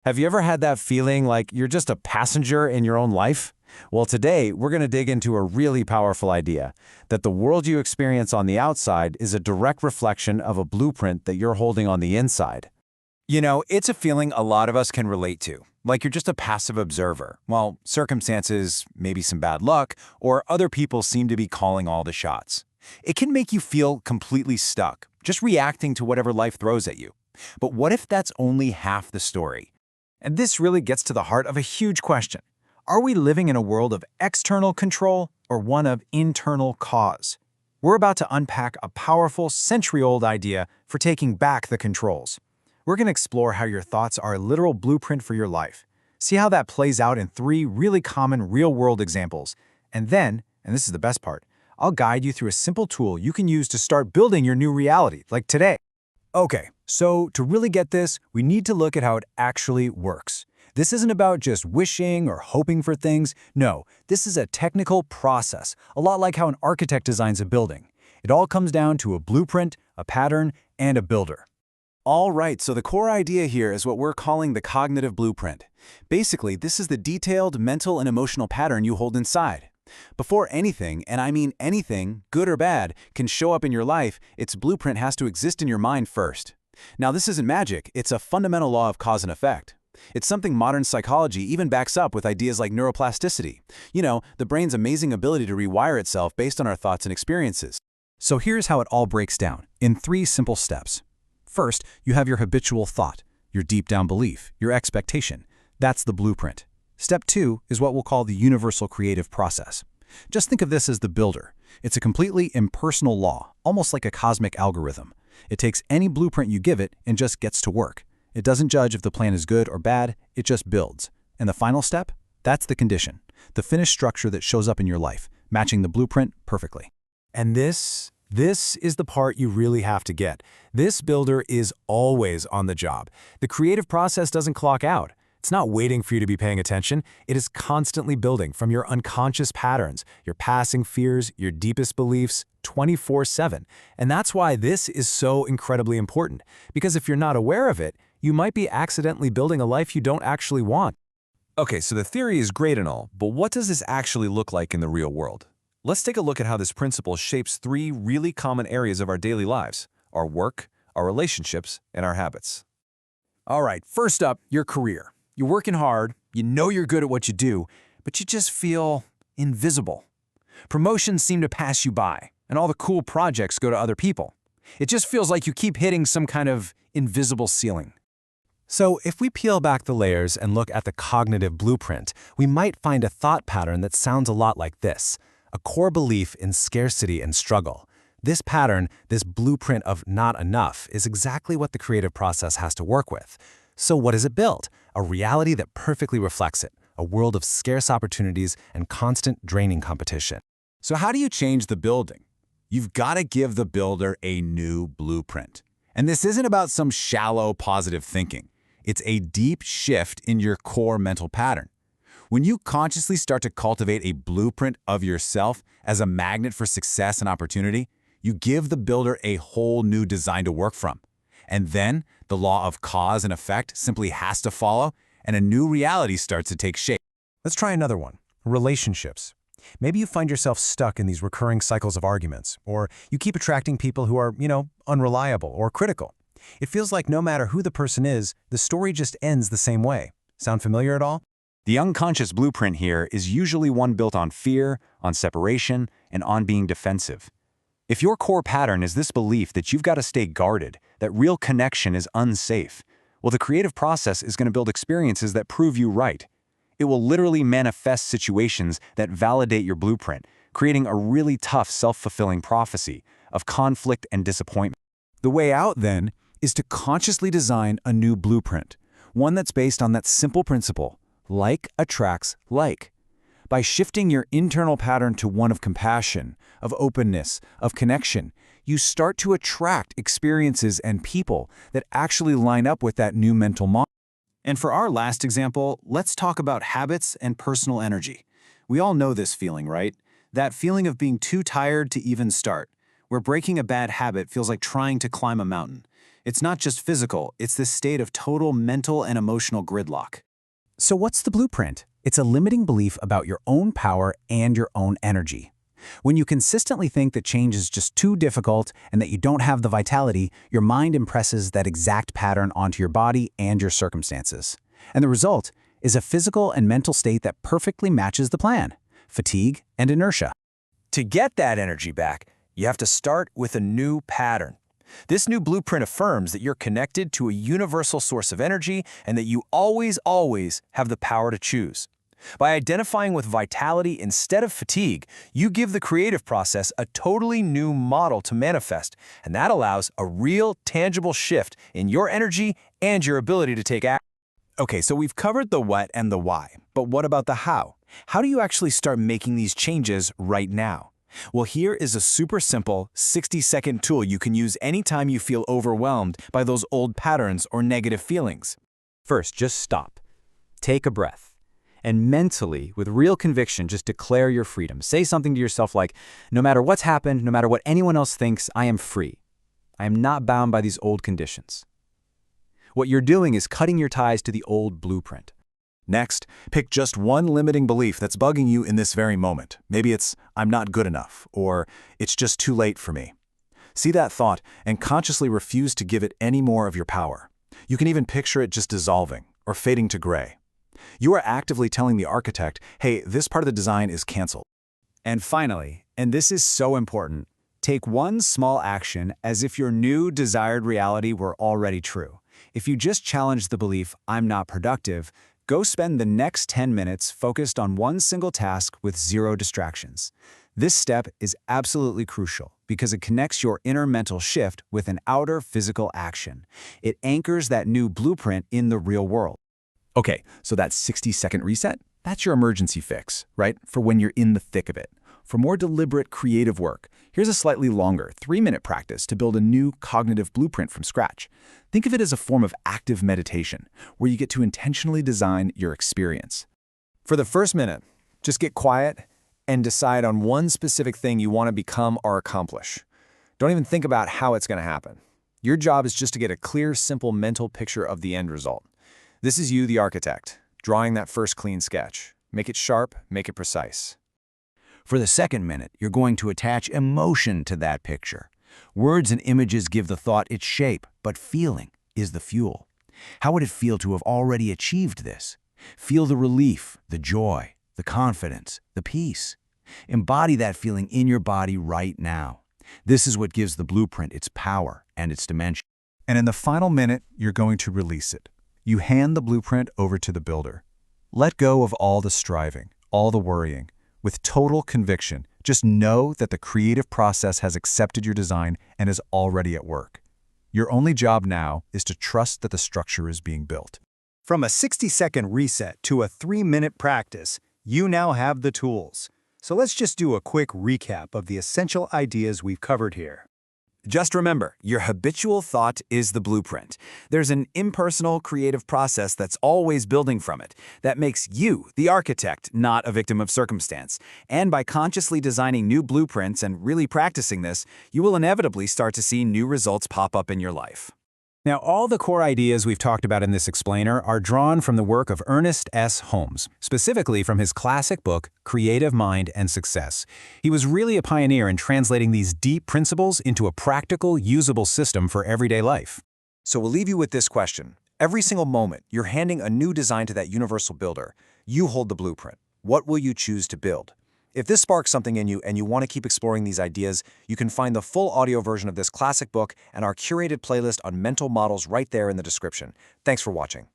Have you ever had that feeling like you're just a passenger in your own life? Well, today we're going to dig into a really powerful idea that the world you experience on the outside is a direct reflection of a blueprint that you're holding on the inside. It's a feeling a lot of us can relate to, like you're just a passive observer, while circumstances, maybe some bad luck, or other people seem to be calling all the shots. It can make you feel completely stuck, just reacting to whatever life throws at you. But what if that's only half the story? And this really gets to the heart of a huge question. Are we living in a world of external control or one of internal cause? We're about to unpack a powerful, century-old idea for taking back the controls. We're going to explore how your thoughts are a literal blueprint for your life. See how that plays out in 3 really common real-world examples. And then, and this is the best part, I'll guide you through a simple tool you can use to start building your new reality, like today. Okay, so to really get this, we need to look at how it actually works. This isn't about just wishing or hoping for things. No, this is a technical process, a lot like how an architect designs a building. It all comes down to a blueprint, a pattern, and a builder. All right, so the core idea here is what we're calling the cognitive blueprint. Basically, this is the detailed mental and emotional pattern you hold inside. Before anything, and I mean anything, good or bad, can show up in your life, its blueprint has to exist in your mind first. Now, this isn't magic, it's a fundamental law of cause and effect. It's something modern psychology even backs up with ideas like neuroplasticity. The brain's amazing ability to rewire itself based on our thoughts and experiences. So here's how it all breaks down, in 3 simple steps. First, you have your habitual thought, your deep down belief, your expectation. That's the blueprint. Step 2 is what we'll call the universal creative process. Just think of this as the builder. It's a completely impersonal law, almost like a cosmic algorithm. It takes any blueprint you give it and just gets to work. It doesn't judge if the plan is good or bad, it just builds. And the final step? That's the condition, the finished structure that shows up in your life, matching the blueprint perfectly. And this is the part you really have to get. This builder is always on the job. The creative process doesn't clock out. It's not waiting for you to be paying attention. It is constantly building from your unconscious patterns, your passing fears, your deepest beliefs, 24/7. And that's why this is so incredibly important. Because if you're not aware of it, you might be accidentally building a life you don't actually want. Okay, so the theory is great and all, but what does this actually look like in the real world? Let's take a look at how this principle shapes 3 really common areas of our daily lives: our work, our relationships, and our habits. All right, first up, your career. You're working hard, you know you're good at what you do, but you just feel invisible. Promotions seem to pass you by, and all the cool projects go to other people. It just feels like you keep hitting some kind of invisible ceiling. So if we peel back the layers and look at the cognitive blueprint, we might find a thought pattern that sounds a lot like this: a core belief in scarcity and struggle. This pattern, this blueprint of not enough, is exactly what the creative process has to work with. So what does it build? A reality that perfectly reflects it, a world of scarce opportunities and constant draining competition. So how do you change the building? You've got to give the builder a new blueprint. And this isn't about some shallow positive thinking. It's a deep shift in your core mental pattern. When you consciously start to cultivate a blueprint of yourself as a magnet for success and opportunity, you give the builder a whole new design to work from. And then the law of cause and effect simply has to follow, and a new reality starts to take shape. Let's try another one: relationships. Maybe you find yourself stuck in these recurring cycles of arguments, or you keep attracting people who are, unreliable or critical. It feels like no matter who the person is, the story just ends the same way. Sound familiar at all? The unconscious blueprint here is usually one built on fear, on separation, and on being defensive. If your core pattern is this belief that you've got to stay guarded, that real connection is unsafe, well, the creative process is going to build experiences that prove you right. It will literally manifest situations that validate your blueprint, creating a really tough self-fulfilling prophecy of conflict and disappointment. The way out, then, is to consciously design a new blueprint, one that's based on that simple principle: like attracts like. By shifting your internal pattern to one of compassion, of openness, of connection, you start to attract experiences and people that actually line up with that new mental model. And for our last example, let's talk about habits and personal energy. We all know this feeling, right? That feeling of being too tired to even start, where breaking a bad habit feels like trying to climb a mountain. It's not just physical, it's this state of total mental and emotional gridlock. So what's the blueprint? It's a limiting belief about your own power and your own energy. When you consistently think that change is just too difficult and that you don't have the vitality, your mind impresses that exact pattern onto your body and your circumstances. And the result is a physical and mental state that perfectly matches the plan: fatigue and inertia. To get that energy back, you have to start with a new pattern. This new blueprint affirms that you're connected to a universal source of energy and that you always have the power to choose. By identifying with vitality instead of fatigue, you give the creative process a totally new model to manifest, and that allows a real, tangible shift in your energy and your ability to take action. Okay, so we've covered the what and the why, but what about the how? How do you actually start making these changes right now? Well, here is a super simple 60-second tool you can use anytime you feel overwhelmed by those old patterns or negative feelings. First, just stop. Take a breath. And mentally, with real conviction, just declare your freedom. Say something to yourself like, no matter what's happened, no matter what anyone else thinks, I am free. I am not bound by these old conditions. What you're doing is cutting your ties to the old blueprint. Next, pick just one limiting belief that's bugging you in this very moment. Maybe it's, I'm not good enough, or it's just too late for me. See that thought and consciously refuse to give it any more of your power. You can even picture it just dissolving or fading to gray. You are actively telling the architect, hey, this part of the design is canceled. And finally, and this is so important, take one small action as if your new desired reality were already true. If you just challenge the belief, I'm not productive, go spend the next 10 minutes focused on one single task with zero distractions. This step is absolutely crucial because it connects your inner mental shift with an outer physical action. It anchors that new blueprint in the real world. Okay, so that 60-second reset, that's your emergency fix, right? For when you're in the thick of it. For more deliberate creative work, here's a slightly longer 3-minute practice to build a new cognitive blueprint from scratch. Think of it as a form of active meditation, where you get to intentionally design your experience. For the first minute, just get quiet and decide on one specific thing you want to become or accomplish. Don't even think about how it's going to happen. Your job is just to get a clear, simple mental picture of the end result. This is you, the architect, drawing that first clean sketch. Make it sharp, make it precise. For the second minute, you're going to attach emotion to that picture. Words and images give the thought its shape, but feeling is the fuel. How would it feel to have already achieved this? Feel the relief, the joy, the confidence, the peace. Embody that feeling in your body right now. This is what gives the blueprint its power and its dimension. And in the final minute, you're going to release it. You hand the blueprint over to the builder. Let go of all the striving, all the worrying. With total conviction, just know that the creative process has accepted your design and is already at work. Your only job now is to trust that the structure is being built. From a 60-second reset to a 3-minute practice, you now have the tools. So let's just do a quick recap of the essential ideas we've covered here. Just remember, your habitual thought is the blueprint. There's an impersonal, creative process that's always building from it that makes you the architect, not a victim of circumstance. And by consciously designing new blueprints and really practicing this, you will inevitably start to see new results pop up in your life. Now, all the core ideas we've talked about in this explainer are drawn from the work of Ernest S. Holmes, specifically from his classic book, Creative Mind and Success. He was really a pioneer in translating these deep principles into a practical, usable system for everyday life. So we'll leave you with this question. Every single moment, you're handing a new design to that universal builder. You hold the blueprint. What will you choose to build? If this sparks something in you and you want to keep exploring these ideas, you can find the full audio version of this classic book and our curated playlist on mental models right there in the description. Thanks for watching.